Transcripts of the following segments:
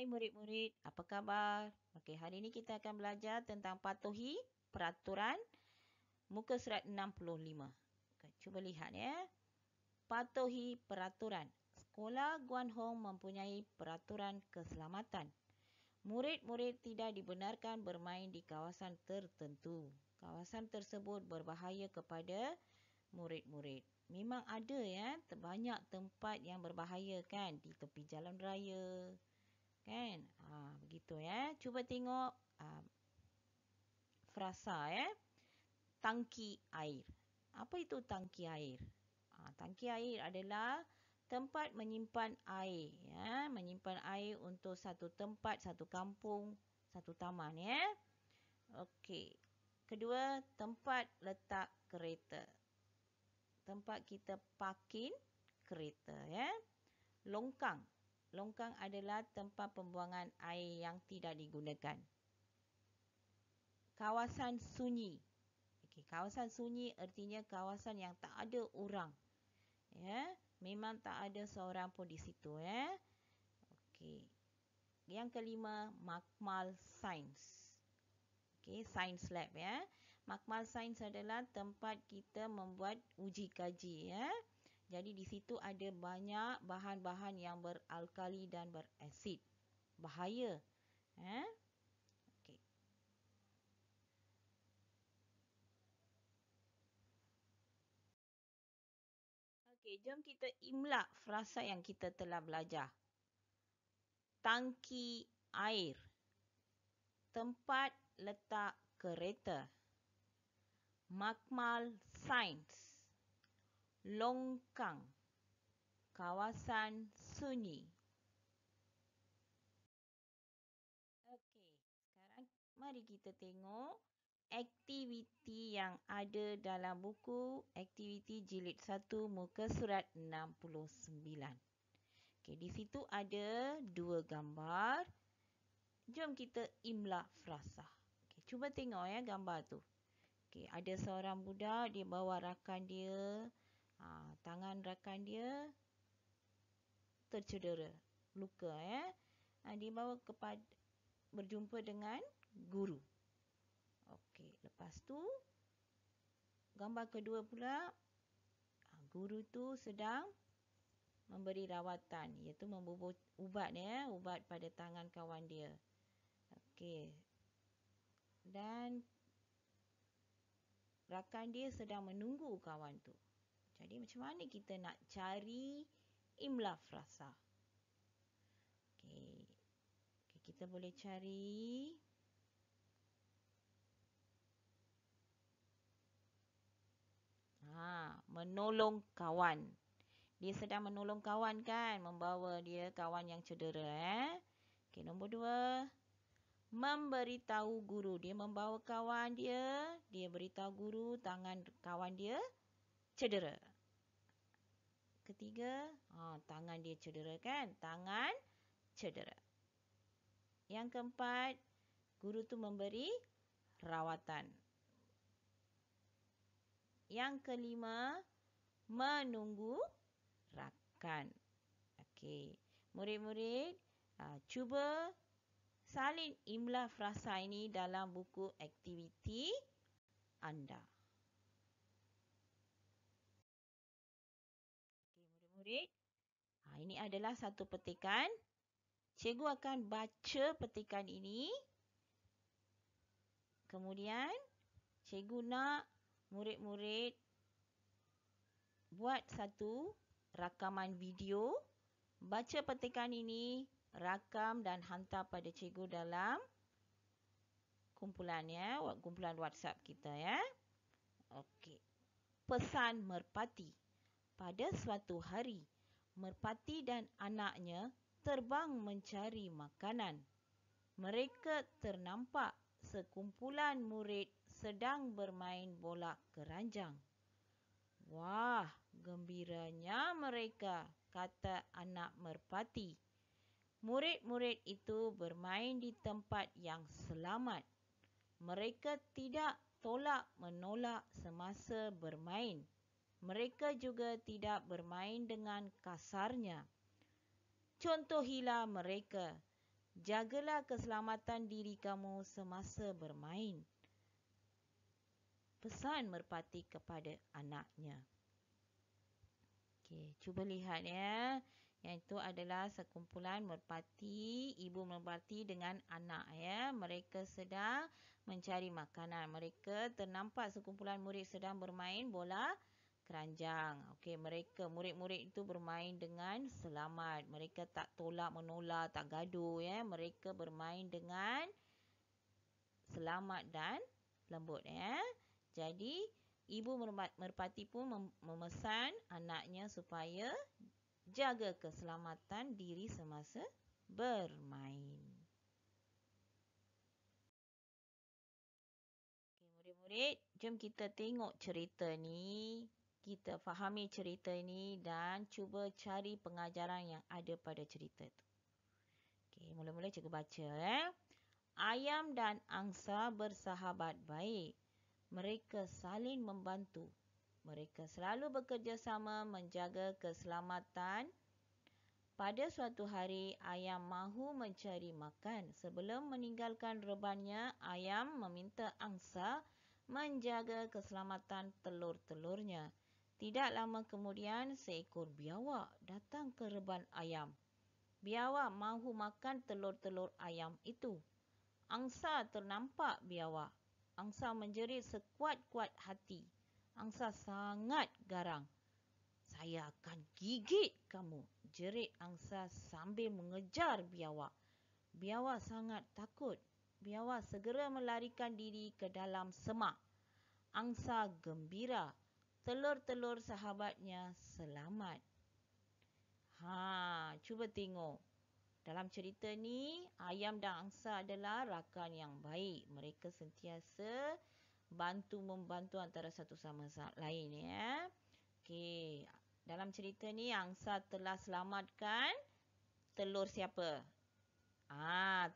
Hai murid-murid, apa khabar? Okey, hari ini kita akan belajar tentang patuhi peraturan muka surat 65. Okey, cuba lihat ya. Patuhi peraturan. Sekolah Guan Hong mempunyai peraturan keselamatan. Murid-murid tidak dibenarkan bermain di kawasan tertentu. Kawasan tersebut berbahaya kepada murid-murid. Memang ada ya, banyak tempat yang berbahaya kan, di tepi jalan raya. Kan? Begitu ya. Cuba tengok frasa ya. Tangki air. Apa itu tangki air? Tangki air adalah tempat menyimpan air ya, menyimpan air untuk satu tempat, satu kampung, satu taman ya. Okey. Kedua, tempat letak kereta. Tempat kita parking kereta ya. Longkang. Longkang adalah tempat pembuangan air yang tidak digunakan. Kawasan sunyi. Okey, kawasan sunyi artinya kawasan yang tak ada orang. Ya, memang tak ada seorang pun di situ ya. Okey. Yang kelima, makmal sains. Okey, science lab ya. Makmal sains adalah tempat kita membuat uji kaji ya. Jadi di situ ada banyak bahan-bahan yang beralkali dan berasid. Bahaya. Okey. Okey, jom kita imla frasa yang kita telah belajar. Tangki air. Tempat letak kereta. Makmal sains. Longkang. Kawasan sunyi. Okey, sekarang mari kita tengok aktiviti yang ada dalam buku aktiviti jilid 1 muka surat 69. Okey, di situ ada dua gambar. Jom kita imla frasa. Okey, cuba tengok ya gambar tu. Okey, ada seorang budak, dia bawa rakan dia. Tangan rakan dia tercedera, luka ya. Dia bawa berjumpa dengan guru. Okey, lepas tu gambar kedua pula, guru tu sedang memberi rawatan, iaitu membubur ubat ya, ubat pada tangan kawan dia. Okey. Dan rakan dia sedang menunggu kawan tu. Jadi macam mana kita nak cari imla frasa? Okey. Kita boleh cari menolong kawan. Dia sedang menolong kawan kan, membawa dia kawan yang cedera. Okey, nombor 2. Memberitahu guru. Dia membawa kawan dia, dia beritahu guru tangan kawan dia cedera. Ketiga, tangan dia cedera kan? Tangan cedera. Yang keempat, guru tu memberi rawatan. Yang kelima, menunggu rakan. Okey, murid-murid, cuba salin imla frasa ini dalam buku aktiviti anda. Okey, murid-murid, ini adalah satu petikan. Cikgu akan baca petikan ini. Kemudian, cikgu nak murid-murid buat satu rakaman video. Baca petikan ini, rakam dan hantar pada cikgu dalam kumpulan WhatsApp kita ya. Okey. Pesan merpati. Pada suatu hari, merpati dan anaknya terbang mencari makanan. Mereka ternampak sekumpulan murid sedang bermain bola keranjang. Wah, gembiranya mereka, kata anak merpati. Murid-murid itu bermain di tempat yang selamat. Mereka tidak tolak-menolak semasa bermain. Mereka juga tidak bermain dengan kasarnya. Contohilah mereka. Jagalah keselamatan diri kamu semasa bermain. Pesan merpati kepada anaknya. Okey, cuba lihat ya. Yang itu adalah sekumpulan merpati, ibu merpati dengan anak ya. Mereka sedang mencari makanan. Mereka ternampak sekumpulan murid sedang bermain bola keranjang. Okey, mereka murid-murid itu bermain dengan selamat. Mereka tak tolak-menolak, tak gaduh ya. Mereka bermain dengan selamat dan lembut ya. Jadi ibu merpati pun memesan anaknya supaya jaga keselamatan diri semasa bermain. Okey, murid-murid, jom kita tengok cerita ni. Kita fahami cerita ini dan cuba cari pengajaran yang ada pada cerita tu. Okey, mula-mula cikgu baca ya. Ayam dan angsa bersahabat baik. Mereka saling membantu. Mereka selalu bekerjasama menjaga keselamatan. Pada suatu hari, ayam mahu mencari makan. Sebelum meninggalkan rebannya, ayam meminta angsa menjaga keselamatan telur-telurnya. Tidak lama kemudian, seekor biawak datang ke reban ayam. Biawak mahu makan telur-telur ayam itu. Angsa ternampak biawak. Angsa menjerit sekuat-kuat hati. Angsa sangat garang. Saya akan gigit kamu, jerit angsa sambil mengejar biawak. Biawak sangat takut. Biawak segera melarikan diri ke dalam semak. Angsa gembira. Telur-telur sahabatnya selamat. Cuba tengok. Dalam cerita ni, ayam dan angsa adalah rakan yang baik. Mereka sentiasa bantu-membantu antara satu sama lain ya. Okey, dalam cerita ni angsa telah selamatkan telur siapa?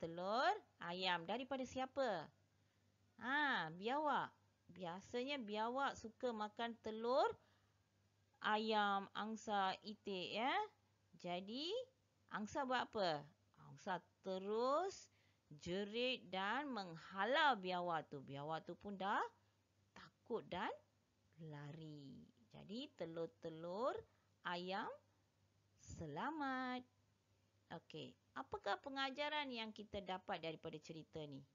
Telur ayam daripada siapa? Biawak. Biasanya biawak suka makan telur ayam, angsa, itik ya. Jadi angsa buat apa? Angsa terus jerit dan menghalau biawak tu. Biawak tu pun dah takut dan lari. Jadi telur-telur ayam selamat. Okey, apakah pengajaran yang kita dapat daripada cerita ni?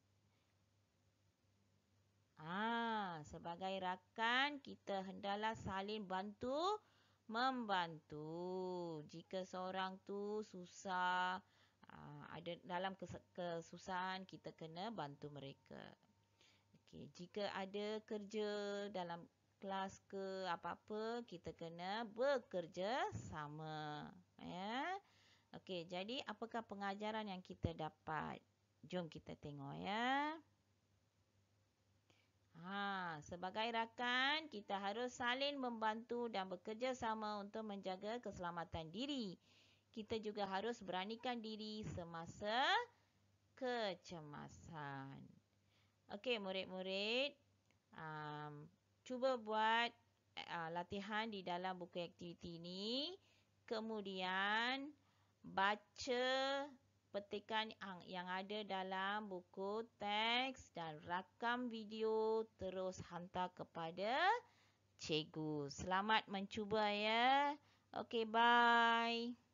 Sebagai rakan, kita hendaklah saling membantu. Jika seorang tu susah, ada dalam kesusahan, kita kena bantu mereka. Okey, jika ada kerja dalam kelas ke apa-apa, kita kena bekerja sama. Ya. Okey, jadi apakah pengajaran yang kita dapat? Jom kita tengok ya. Sebagai rakan, kita harus saling membantu dan bekerja sama untuk menjaga keselamatan diri. Kita juga harus beranikan diri semasa kecemasan. Okey, murid-murid, cuba buat latihan di dalam buku aktiviti ini. Kemudian, baca petikan yang ada dalam buku teks dan rakam video terus hantar kepada cikgu. Selamat mencuba ya. Okey, bye.